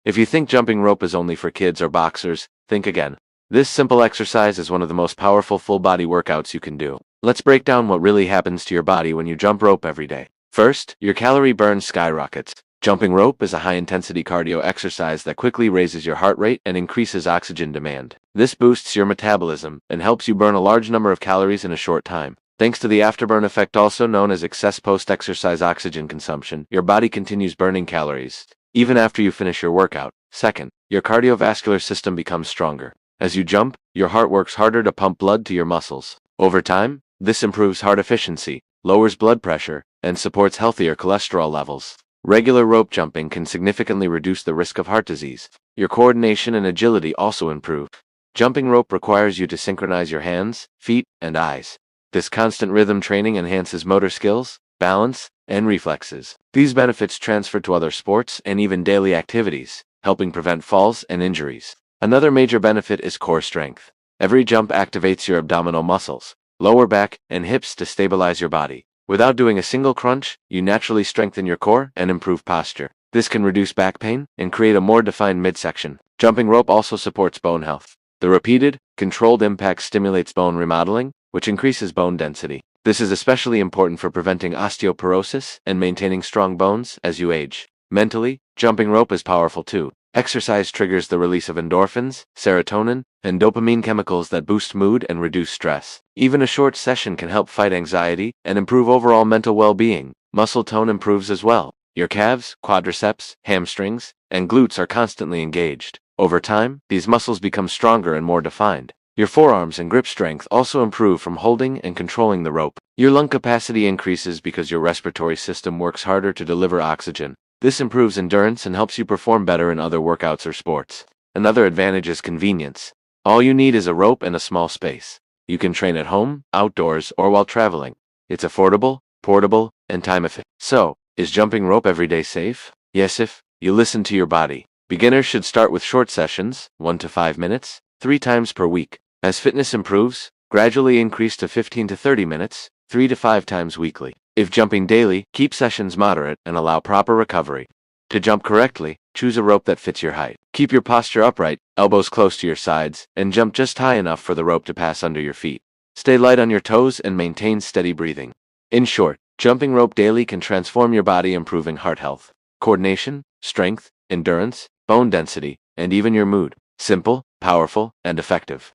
If you think jumping rope is only for kids or boxers, think again. This simple exercise is one of the most powerful full-body workouts you can do. Let's break down what really happens to your body when you jump rope every day. First, your calorie burn skyrockets. Jumping rope is a high-intensity cardio exercise that quickly raises your heart rate and increases oxygen demand. This boosts your metabolism and helps you burn a large number of calories in a short time. Thanks to the afterburn effect, also known as excess post-exercise oxygen consumption, your body continues burning calories even after you finish your workout. Second, your cardiovascular system becomes stronger. As you jump, your heart works harder to pump blood to your muscles. Over time, this improves heart efficiency, lowers blood pressure, and supports healthier cholesterol levels. Regular rope jumping can significantly reduce the risk of heart disease. Your coordination and agility also improve. Jumping rope requires you to synchronize your hands, feet, and eyes. This constant rhythm training enhances motor skills, balance, and reflexes. These benefits transfer to other sports and even daily activities, helping prevent falls and injuries. Another major benefit is core strength. Every jump activates your abdominal muscles, lower back, and hips to stabilize your body. Without doing a single crunch, you naturally strengthen your core and improve posture. This can reduce back pain and create a more defined midsection. Jumping rope also supports bone health. The repeated, controlled impact stimulates bone remodeling, which increases bone density. This is especially important for preventing osteoporosis and maintaining strong bones as you age. Mentally, jumping rope is powerful too. Exercise triggers the release of endorphins, serotonin, and dopamine chemicals that boost mood and reduce stress. Even a short session can help fight anxiety and improve overall mental well-being. Muscle tone improves as well. Your calves, quadriceps, hamstrings, and glutes are constantly engaged. Over time, these muscles become stronger and more defined. Your forearms and grip strength also improve from holding and controlling the rope. Your lung capacity increases because your respiratory system works harder to deliver oxygen. This improves endurance and helps you perform better in other workouts or sports. Another advantage is convenience. All you need is a rope and a small space. You can train at home, outdoors, or while traveling. It's affordable, portable, and time-efficient. So, is jumping rope every day safe? Yes, if you listen to your body. Beginners should start with short sessions, 1 to 5 minutes, 3 times per week. As fitness improves, gradually increase to 15 to 30 minutes, 3 to 5 times weekly. If jumping daily, keep sessions moderate and allow proper recovery. To jump correctly, choose a rope that fits your height. Keep your posture upright, elbows close to your sides, and jump just high enough for the rope to pass under your feet. Stay light on your toes and maintain steady breathing. In short, jumping rope daily can transform your body, improving heart health, coordination, strength, endurance, bone density, and even your mood. Simple, powerful, and effective.